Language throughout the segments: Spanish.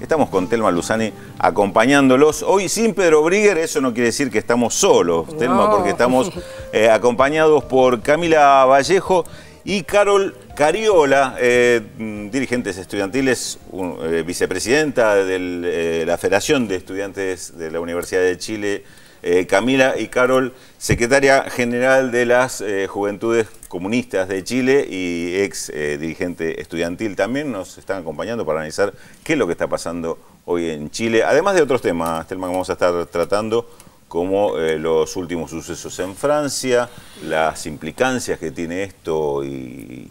Estamos con Thelma Luzani acompañándolos. Hoy sin Pedro Brigger, eso no quiere decir que estamos solos, no. Thelma, porque estamos acompañados por Camila Vallejo y Carol Cariola, dirigentes estudiantiles, vicepresidenta de la Federación de Estudiantes de la Universidad de Chile. Camila y Carol, secretaria general de las Juventudes Comunistas de Chile y ex dirigente estudiantil, también nos están acompañando para analizar qué es lo que está pasando hoy en Chile, además de otros temas, Thelma, que vamos a estar tratando, como los últimos sucesos en Francia, las implicancias que tiene esto en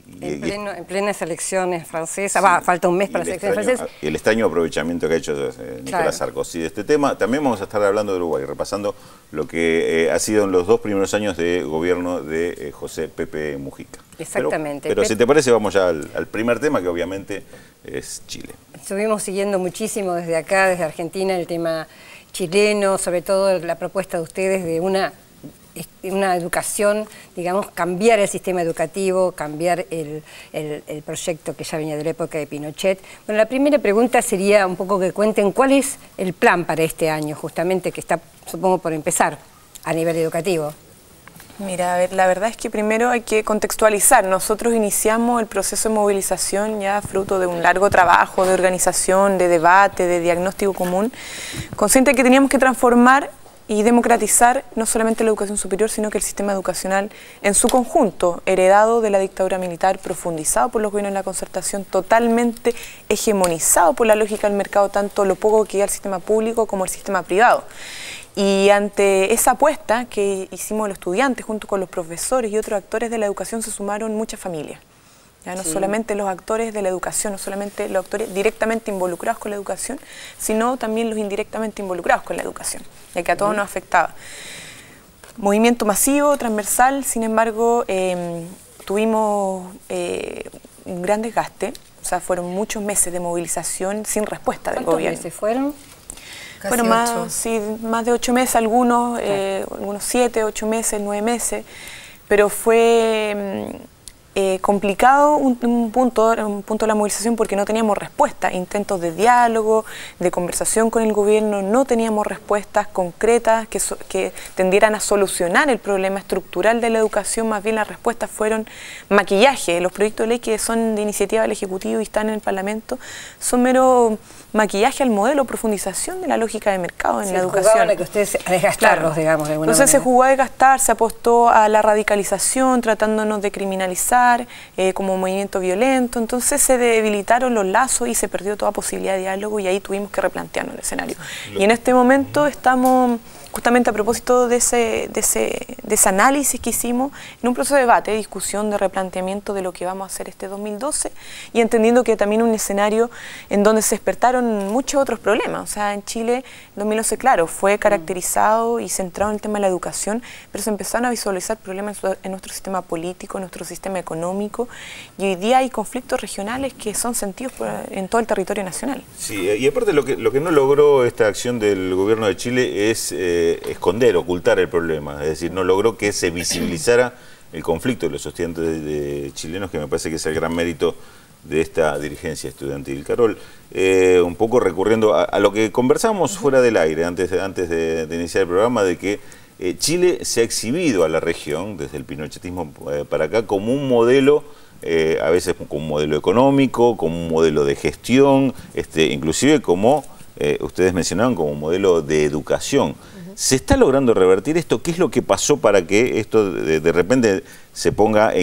plenas elecciones francesas, falta un mes para las elecciones francesas. Y el extraño aprovechamiento que ha hecho Nicolás Sarkozy de este tema. También vamos a estar hablando de Uruguay, repasando lo que ha sido en los 2 primeros años de gobierno de José Pepe Mujica. Exactamente. Pero si te parece, vamos ya al primer tema, que obviamente es Chile. Estuvimos siguiendo muchísimo desde acá, desde Argentina, el tema chileno, sobre todo la propuesta de ustedes de una educación, digamos, cambiar el sistema educativo, cambiar el proyecto que ya venía de la época de Pinochet. Bueno, la primera pregunta sería un poco que cuenten cuál es el plan para este año, justamente, que está, supongo, por empezar a nivel educativo. Mira, a ver, la verdad es que primero hay que contextualizar. Nosotros iniciamos el proceso de movilización ya fruto de un largo trabajo de organización, de debate, de diagnóstico común, consciente de que teníamos que transformar y democratizar no solamente la educación superior, sino que el sistema educacional en su conjunto, heredado de la dictadura militar, profundizado por los gobiernos de la concertación, totalmente hegemonizado por la lógica del mercado, tanto lo poco que llega al sistema público como al sistema privado. Y ante esa apuesta que hicimos los estudiantes junto con los profesores y otros actores de la educación se sumaron muchas familias. Ya no solamente los actores de la educación, no solamente los actores directamente involucrados con la educación, sino también los indirectamente involucrados con la educación, ya que a todos nos afectaba. Movimiento masivo, transversal, sin embargo, tuvimos un gran desgaste, o sea, fueron muchos meses de movilización sin respuesta del gobierno. ¿Cuántos meses fueron? Bueno, más de 8 meses, algunos 7, 8 meses, 9 meses, pero fue complicado un punto de la movilización porque no teníamos respuesta, intentos de diálogo, de conversación con el gobierno, no teníamos respuestas concretas que tendieran a solucionar el problema estructural de la educación, más bien las respuestas fueron maquillaje. Los proyectos de ley que son de iniciativa del Ejecutivo y están en el Parlamento son mero maquillaje al modelo, profundización de la lógica de mercado en la educación. A que ustedes a desgastarlos, digamos, de alguna Entonces manera. Se jugó a desgastar, se apostó a la radicalización, tratándonos de criminalizar como movimiento violento. Entonces se debilitaron los lazos y se perdió toda posibilidad de diálogo y ahí tuvimos que replantearnos el escenario. Y en este momento estamos justamente a propósito de ese análisis que hicimos en un proceso de debate, de discusión, de replanteamiento de lo que vamos a hacer este 2012 y entendiendo que también un escenario en donde se despertaron muchos otros problemas. O sea, en Chile, el 2012, claro, fue caracterizado y centrado en el tema de la educación, pero se empezaron a visualizar problemas en nuestro sistema político, en nuestro sistema económico, y hoy día hay conflictos regionales que son sentidos en todo el territorio nacional. Sí, y aparte lo que no logró esta acción del gobierno de Chile es esconder, ocultar el problema, es decir, no logró que se visibilizara el conflicto de los estudiantes chilenos, que me parece que es el gran mérito de esta dirigencia estudiantil. Carol, un poco recurriendo a lo que conversamos fuera del aire, antes de iniciar el programa, de que Chile se ha exhibido a la región, desde el pinochetismo para acá, como un modelo, a veces como un modelo económico, como un modelo de gestión, inclusive como ustedes mencionaban, como un modelo de educación. ¿Se está logrando revertir esto? ¿Qué es lo que pasó para que esto de repente se ponga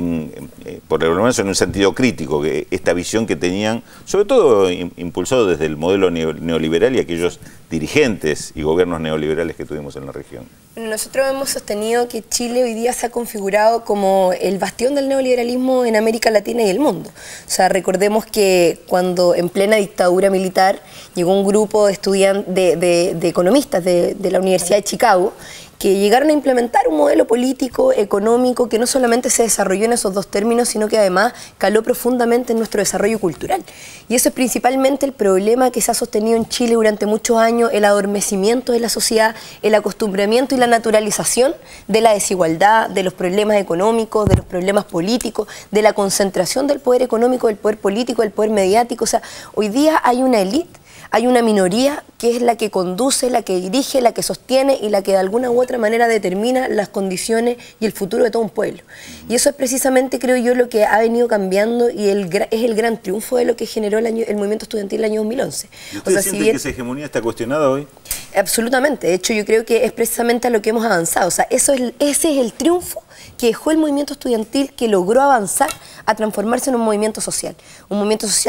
por lo menos en un sentido crítico, que esta visión que tenían, sobre todo impulsado desde el modelo neoliberal y aquellos dirigentes y gobiernos neoliberales que tuvimos en la región? Nosotros hemos sostenido que Chile hoy día se ha configurado como el bastión del neoliberalismo en América Latina y el mundo. O sea, recordemos que cuando en plena dictadura militar llegó un grupo de estudiantes, de economistas de la Universidad de Chicago, que llegaron a implementar un modelo político, económico, que no solamente se desarrolló en esos 2 términos, sino que además caló profundamente en nuestro desarrollo cultural. Y eso es principalmente el problema que se ha sostenido en Chile durante muchos años, el adormecimiento de la sociedad, el acostumbramiento y la naturalización de la desigualdad, de los problemas económicos, de los problemas políticos, de la concentración del poder económico, del poder político, del poder mediático. O sea, hoy día hay una élite hay una minoría que es la que conduce, la que dirige, la que sostiene y la que de alguna u otra manera determina las condiciones y el futuro de todo un pueblo. Y eso es precisamente, creo yo, lo que ha venido cambiando y es el gran triunfo de lo que generó el movimiento estudiantil el año 2011. ¿Y ustedes sienten que esa hegemonía está cuestionada hoy? Absolutamente. De hecho, yo creo que es precisamente a lo que hemos avanzado. O sea, ese es el triunfo que dejó el movimiento estudiantil, que logró avanzar a transformarse en un movimiento social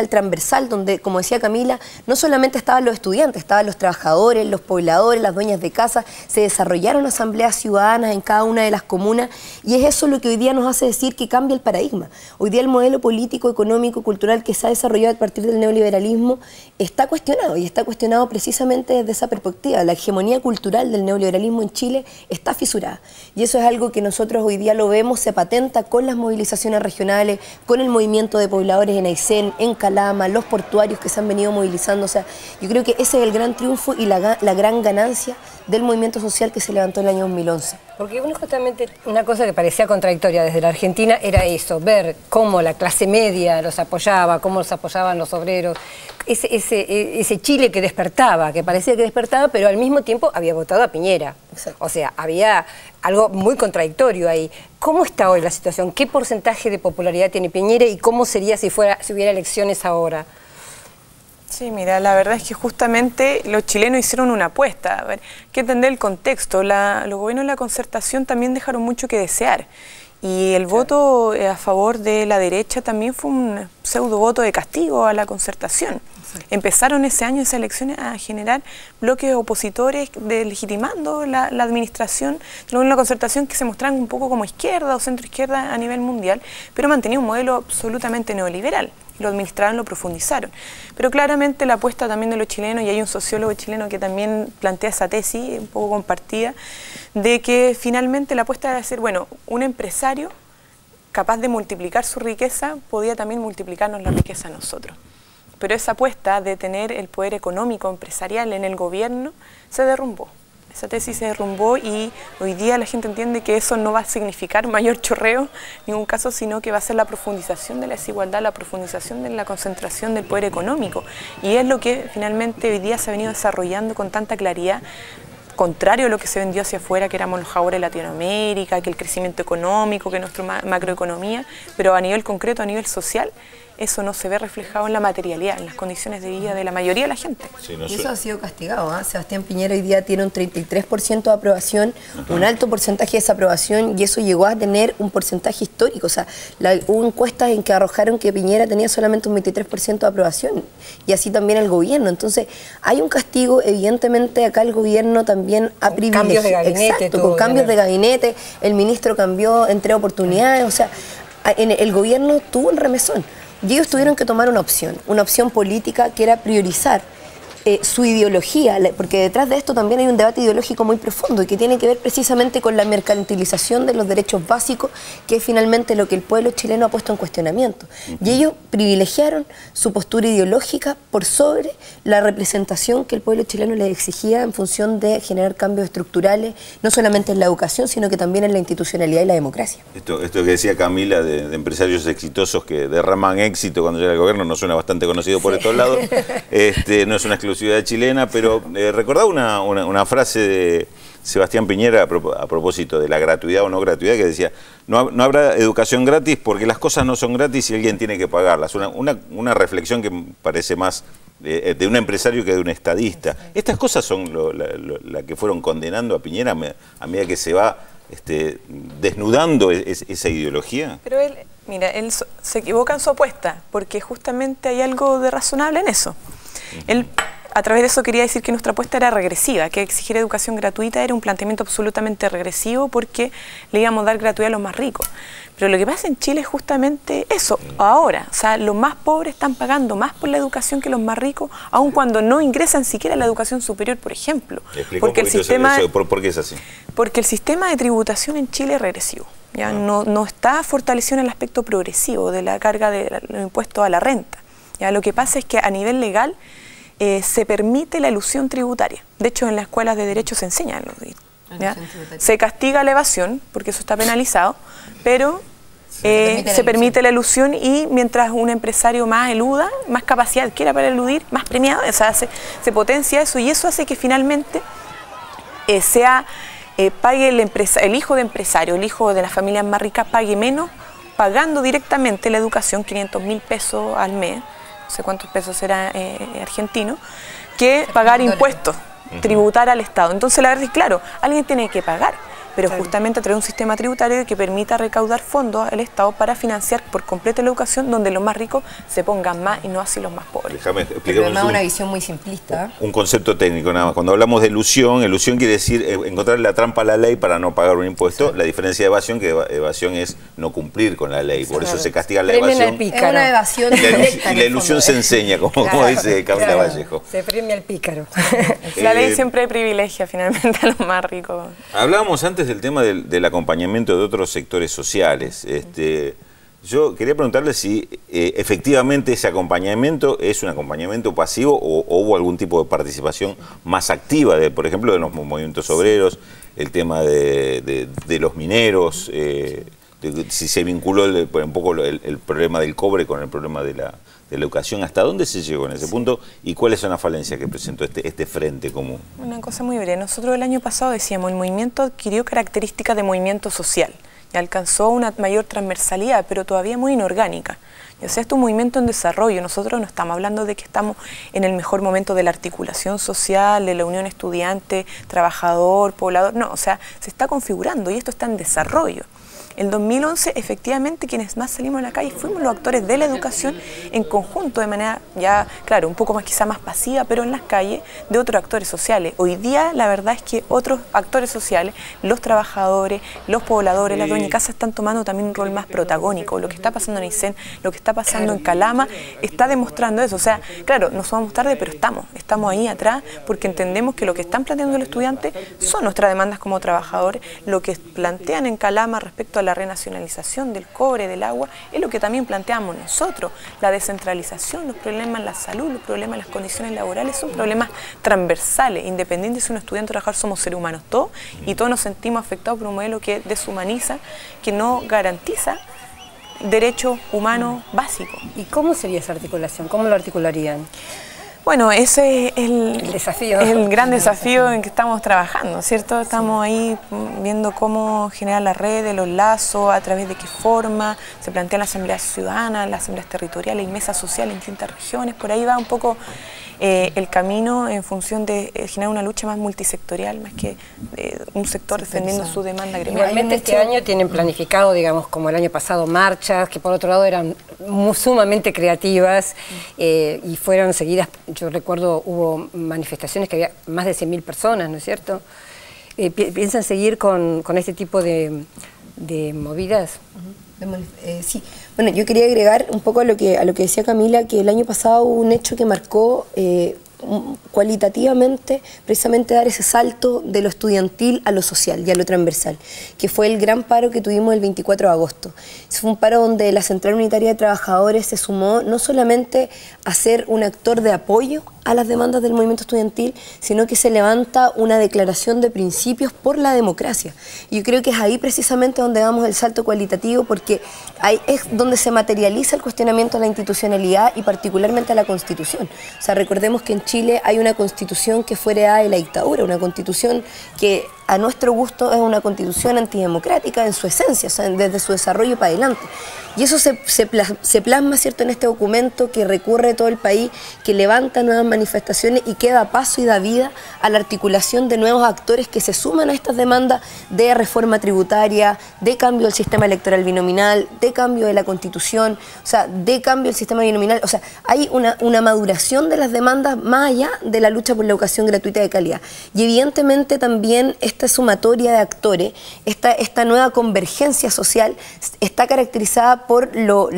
transversal, donde, como decía Camila, no solamente estaban los estudiantes, estaban los trabajadores, los pobladores, las dueñas de casa, se desarrollaron asambleas ciudadanas en cada una de las comunas, y es eso lo que hoy día nos hace decir que cambia el paradigma. Hoy día el modelo político, económico, cultural que se ha desarrollado a partir del neoliberalismo está cuestionado, y está cuestionado precisamente desde esa perspectiva. La hegemonía cultural del neoliberalismo en Chile está fisurada, y eso es algo que nosotros hoy día lo vemos, se patenta con las movilizaciones regionales, con el movimiento de pobladores en Aysén, en Calama, los portuarios que se han venido movilizando. O sea, yo creo que ese es el gran triunfo y la gran ganancia del movimiento social que se levantó en el año 2011. Porque justamente una cosa que parecía contradictoria desde la Argentina era eso, ver cómo la clase media los apoyaba, cómo los apoyaban los obreros, ese Chile que despertaba, que parecía que despertaba, pero al mismo tiempo había votado a Piñera. Exacto. O sea, había algo muy contradictorio ahí. ¿Cómo está hoy la situación? ¿Qué porcentaje de popularidad tiene Piñera y cómo sería si hubiera elecciones ahora? Sí, mira, la verdad es que justamente los chilenos hicieron una apuesta. A ver, hay que entender el contexto. Los gobiernos de la Concertación también dejaron mucho que desear. Y el voto a favor de la derecha también fue un pseudo voto de castigo a la Concertación. Empezaron ese año, esas elecciones, a generar bloques opositores legitimando la administración de una Concertación que se mostraban un poco como izquierda o centroizquierda a nivel mundial, pero mantenía un modelo absolutamente neoliberal. Lo administraron, lo profundizaron. Pero claramente la apuesta también de los chilenos, y hay un sociólogo chileno que también plantea esa tesis, un poco compartida, de que finalmente la apuesta era ser, bueno, un empresario capaz de multiplicar su riqueza podía también multiplicarnos la riqueza a nosotros. Pero esa apuesta de tener el poder económico empresarial en el gobierno se derrumbó. Esa tesis se derrumbó y hoy día la gente entiende que eso no va a significar mayor chorreo en ningún caso, sino que va a ser la profundización de la desigualdad, la profundización de la concentración del poder económico. Y es lo que finalmente hoy día se ha venido desarrollando con tanta claridad, contrario a lo que se vendió hacia afuera, que éramos los jaguares de Latinoamérica, que el crecimiento económico, que nuestra macroeconomía, pero a nivel concreto, a nivel social, eso no se ve reflejado en la materialidad, en las condiciones de vida de la mayoría de la gente. Sí, y eso ha sido castigado, ¿eh? Sebastián Piñera hoy día tiene un 33% de aprobación, un alto porcentaje de desaprobación, y eso llegó a tener un porcentaje histórico. O sea, hubo encuestas en que arrojaron que Piñera tenía solamente un 23% de aprobación, y así también el gobierno. Entonces, hay un castigo, evidentemente acá el gobierno también ha privilegiado. Cambios de gabinete. Exacto, con cambios de gabinete, el ministro cambió entre oportunidades, o sea, el gobierno tuvo el remesón. Y ellos tuvieron que tomar una opción política que era priorizar su ideología, porque detrás de esto también hay un debate ideológico muy profundo y que tiene que ver precisamente con la mercantilización de los derechos básicos, que es finalmente lo que el pueblo chileno ha puesto en cuestionamiento. Y ellos privilegiaron su postura ideológica por sobre la representación que el pueblo chileno les exigía en función de generar cambios estructurales, no solamente en la educación, sino que también en la institucionalidad y la democracia. Esto que decía Camila de empresarios exitosos que derraman éxito cuando llega el gobierno nos suena bastante conocido por estos lados. No es una exclusividad chilena, pero recordaba una frase de Sebastián Piñera a propósito de la gratuidad o no gratuidad, que decía, no habrá educación gratis porque las cosas no son gratis y alguien tiene que pagarlas. Una reflexión que parece más de un empresario que de un estadista. Estas cosas son la que fueron condenando a Piñera a medida que se va desnudando esa ideología. Pero él se equivoca en su apuesta, porque justamente hay algo de razonable en eso. Él, a través de eso, quería decir que nuestra apuesta era regresiva, que exigir educación gratuita era un planteamiento absolutamente regresivo porque le íbamos a dar gratuidad a los más ricos. Pero lo que pasa en Chile es justamente eso, ahora. O sea, los más pobres están pagando más por la educación que los más ricos, aun cuando no ingresan siquiera a la educación superior, por ejemplo. Porque el sistema, ¿por qué es así? Porque el sistema de tributación en Chile es regresivo. ¿Ya? No está fortalecido en el aspecto progresivo de la carga de los impuestos a la renta. ¿Ya? Lo que pasa es que a nivel legal se permite la elusión tributaria. De hecho, en las escuelas de derecho se enseña. Se castiga la evasión, porque eso está penalizado, pero se permite la elusión, y mientras un empresario más eluda, más capacidad quiera para eludir, más premiado, o sea, se potencia eso, y eso hace que finalmente pague el hijo de empresario, el hijo de las familias más ricas pague menos, pagando directamente la educación, 500.000 pesos al mes, no sé cuántos pesos será argentino, que pagar impuestos, tributar al Estado. Entonces la verdad es claro, alguien tiene que pagar, pero justamente a través de un sistema tributario que permita recaudar fondos al Estado para financiar por completo la educación, donde los más ricos se pongan más y no así los más pobres. Déjame Pero además una visión muy simplista. Un concepto técnico nada más. Cuando hablamos de elusión quiere decir encontrar la trampa a la ley para no pagar un impuesto. Sí. La diferencia de evasión, que evasión es no cumplir con la ley. Por eso se castiga la evasión. Es una evasión directa. Y la ilusión se enseña, como dice Camila Vallejo. Se premia al pícaro. La ley siempre privilegia finalmente a los más ricos. Hablábamos antes del tema del acompañamiento de otros sectores sociales. Yo quería preguntarle si efectivamente ese acompañamiento es un acompañamiento pasivo o hubo algún tipo de participación más activa, por ejemplo, de los movimientos obreros, el tema de los mineros, si se vinculó un poco el problema del cobre con el problema de la educación. ¿Hasta dónde se llegó en ese punto y cuáles son las falencias que presentó este frente común? Una cosa muy breve. Nosotros el año pasado decíamos, el movimiento adquirió características de movimiento social y alcanzó una mayor transversalidad, pero todavía muy inorgánica. O sea, esto es un movimiento en desarrollo. Nosotros no estamos hablando de que estamos en el mejor momento de la articulación social, de la unión estudiante, trabajador, poblador. No, o sea, se está configurando y esto está en desarrollo. En 2011, efectivamente, quienes más salimos a la calle fuimos los actores de la educación en conjunto, de manera ya, claro, un poco más quizá más pasiva, pero en las calles, de otros actores sociales. Hoy día, la verdad es que otros actores sociales, los trabajadores, los pobladores, las dueñas de casa, están tomando también un rol más protagónico. Lo que está pasando en Aysén, lo que está pasando en Calama, está demostrando eso. O sea, claro, no somos tarde, pero estamos ahí atrás, porque entendemos que lo que están planteando los estudiantes son nuestras demandas como trabajadores. Lo que plantean en Calama respecto a la renacionalización del cobre, del agua, es lo que también planteamos nosotros. La descentralización, los problemas en la salud, los problemas en las condiciones laborales son problemas transversales, independientes si un estudiante o trabajador, somos seres humanos todos, y todos nos sentimos afectados por un modelo que deshumaniza, que no garantiza derechos humanos básicos. ¿Y cómo sería esa articulación? ¿Cómo lo articularían? Bueno, ese es el desafío. El gran desafío en que estamos trabajando, ¿cierto? Estamos ahí viendo cómo generar las redes, los lazos, a través de qué forma, se plantean las asambleas ciudadanas, las asambleas territoriales y mesas sociales en distintas regiones. Por ahí va un poco el camino en función de generar una lucha más multisectorial, más que un sector defendiendo su demanda gremial. Igualmente este año tienen planificado, digamos, como el año pasado, marchas, que por otro lado eran sumamente creativas y fueron seguidas. Yo recuerdo hubo manifestaciones que había más de 100.000 personas, ¿no es cierto? ¿Piensan seguir con este tipo de movidas? Sí, bueno, yo quería agregar un poco a lo que decía Camila, que el año pasado hubo un hecho que marcó cualitativamente precisamente dar ese salto de lo estudiantil a lo social y a lo transversal, que fue el gran paro que tuvimos el 24 de agosto. Fue un paro donde la Central Unitaria de Trabajadores se sumó no solamente a ser un actor de apoyo a las demandas del movimiento estudiantil, sino que se levanta una declaración de principios por la democracia. Y yo creo que es ahí precisamente donde damos el salto cualitativo, porque ahí es donde se materializa el cuestionamiento a la institucionalidad y particularmente a la Constitución. O sea, recordemos que en Chile hay una Constitución que fue heredada de la dictadura, una Constitución que a nuestro gusto es una Constitución antidemocrática en su esencia, o sea, desde su desarrollo para adelante. Y eso se plasma, ¿cierto?, en este documento que recorre todo el país, que levanta nuevas manifestaciones y que da paso y da vida a la articulación de nuevos actores que se suman a estas demandas de reforma tributaria, de cambio del sistema electoral binominal, de cambio de la Constitución, o sea, de cambio del sistema binominal. O sea, hay una maduración de las demandas más allá de la lucha por la educación gratuita de calidad. Y evidentemente también esta sumatoria de actores, esta nueva convergencia social está caracterizada por lo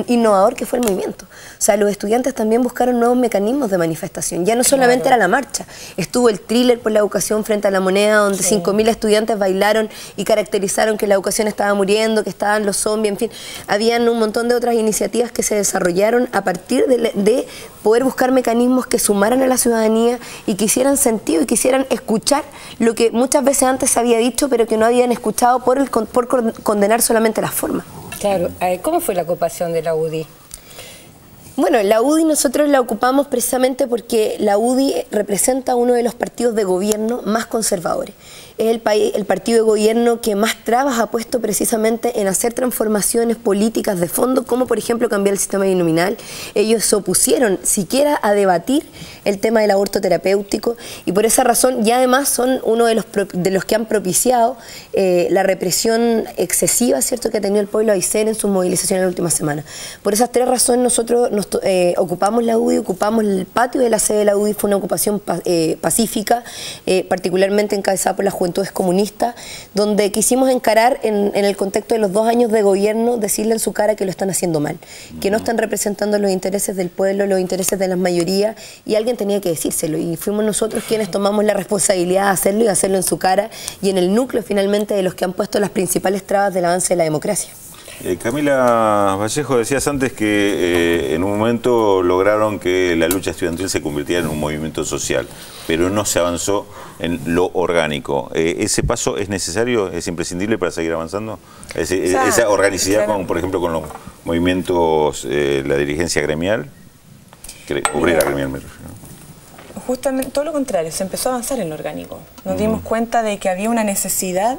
innovador que fue el movimiento. O sea, los estudiantes también buscaron nuevos mecanismos de manifestación. Ya no solamente era la marcha, estuvo el thriller por la educación frente a la Moneda, donde 5.000 estudiantes bailaron y caracterizaron que la educación estaba muriendo, que estaban los zombies, en fin. Habían un montón de otras iniciativas que se desarrollaron a partir de poder buscar mecanismos que sumaran a la ciudadanía y que hicieran sentido y quisieran escuchar lo que muchas veces antes se había dicho, pero que no habían escuchado por condenar solamente las formas. Claro, ¿cómo fue la ocupación de la UDI? Bueno, la UDI nosotros la ocupamos precisamente porque la UDI representa uno de los partidos de gobierno más conservadores. Es el partido de gobierno que más trabas ha puesto precisamente en hacer transformaciones políticas de fondo, como por ejemplo cambiar el sistema binominal. Ellos se opusieron siquiera a debatir el tema del aborto terapéutico y por esa razón ya además son uno de los que han propiciado la represión excesiva, ¿cierto?, que ha tenido el pueblo de Aysén en sus movilizaciones en la última semana. Por esas tres razones nosotros ocupamos la UDI, ocupamos el patio de la sede de la UDI, fue una ocupación pacífica, particularmente encabezada por la Juventudes Comunistas, donde quisimos encarar en el contexto de los 2 años de gobierno, decirle en su cara que lo están haciendo mal, que no están representando los intereses del pueblo, los intereses de las mayorías, y alguien tenía que decírselo, y fuimos nosotros quienes tomamos la responsabilidad de hacerlo y hacerlo en su cara y en el núcleo finalmente de los que han puesto las principales trabas del avance de la democracia. Camila Vallejo, decías antes que en un momento lograron que la lucha estudiantil se convirtiera en un movimiento social, pero no se avanzó en lo orgánico. ¿Ese paso es necesario, es imprescindible para seguir avanzando? Esa organicidad, con, por ejemplo, con los movimientos, la dirigencia gremial, obrera gremial, me refiero. Justamente todo lo contrario, se empezó a avanzar en lo orgánico. Nos dimos cuenta de que había una necesidad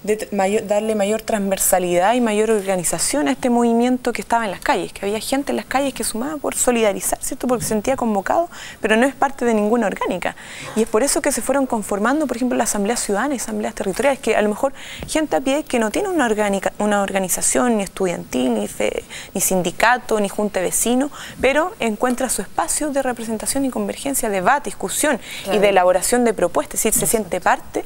de darle mayor transversalidad y mayor organización a este movimiento que estaba en las calles, que había gente en las calles que sumaba por solidarizar, ¿cierto?, porque se sentía convocado, pero no es parte de ninguna orgánica. Y es por eso que se fueron conformando, por ejemplo, las asambleas ciudadanas y asambleas territoriales, que a lo mejor gente a pie que no tiene una organización ni estudiantil, ni sindicato, ni junta de vecinos, pero encuentra su espacio de representación y convergencia, debate, discusión y de elaboración de propuestas, es decir, se siente parte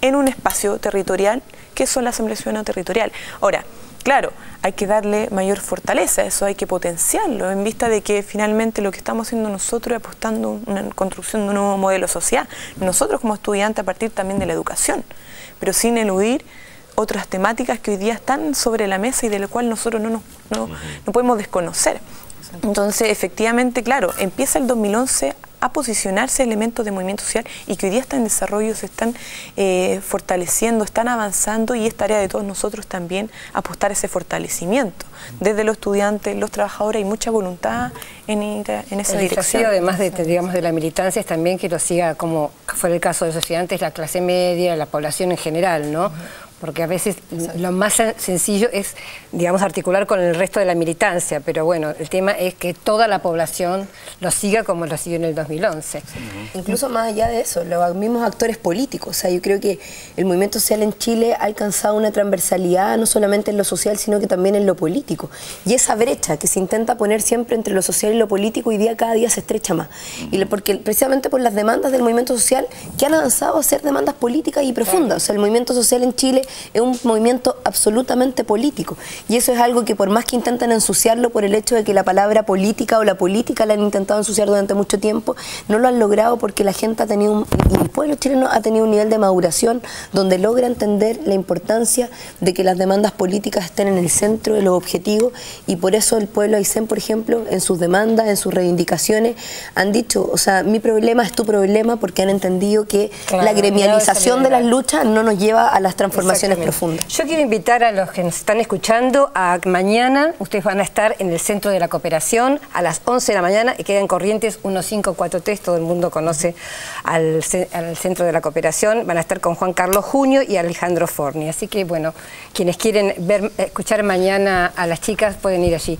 en un espacio territorial que son la Asamblea Ciudadana Territorial. Ahora, claro, hay que darle mayor fortaleza, eso hay que potenciarlo, en vista de que finalmente lo que estamos haciendo nosotros es apostando a una construcción de un nuevo modelo social, nosotros como estudiantes a partir también de la educación, pero sin eludir otras temáticas que hoy día están sobre la mesa y de las cuales nosotros no podemos desconocer. Entonces, efectivamente, claro, empieza el 2011 a posicionarse elementos de movimiento social y que hoy día están en desarrollo, se están fortaleciendo, están avanzando, y es tarea de todos nosotros también apostar a ese fortalecimiento. Desde los estudiantes, los trabajadores, hay mucha voluntad en ir en esa dirección. Además de la militancia, es también que lo siga, como fue el caso de los estudiantes, la clase media, la población en general, ¿no? Porque a veces lo más sencillo es, digamos, articular con el resto de la militancia, pero bueno, el tema es que toda la población lo siga como lo siguió en el 2011. Incluso más allá de eso, los mismos actores políticos, o sea, yo creo que el movimiento social en Chile ha alcanzado una transversalidad no solamente en lo social, sino que también en lo político. Y esa brecha que se intenta poner siempre entre lo social y lo político, hoy día cada día se estrecha más. Y porque precisamente por las demandas del movimiento social que han avanzado a ser demandas políticas y profundas. O sea, el movimiento social en Chile es un movimiento absolutamente político, y eso es algo que por más que intentan ensuciarlo por el hecho de que la palabra política o la política la han intentado ensuciar durante mucho tiempo, no lo han logrado porque la gente ha tenido, y el pueblo chileno ha tenido un nivel de maduración donde logra entender la importancia de que las demandas políticas estén en el centro de los objetivos, y por eso el pueblo Aysén, por ejemplo, en sus demandas, en sus reivindicaciones, han dicho, o sea, mi problema es tu problema, porque han entendido que la gremialización de las luchas no nos lleva a las transformaciones profundas. Yo quiero invitar a los que nos están escuchando a mañana, ustedes van a estar en el Centro de la Cooperación a las 11 de la mañana y quedan Corrientes 1543, todo el mundo conoce al Centro de la Cooperación, van a estar con Juan Carlos Junio y Alejandro Forni, así que bueno, quienes quieren escuchar mañana a las chicas pueden ir allí.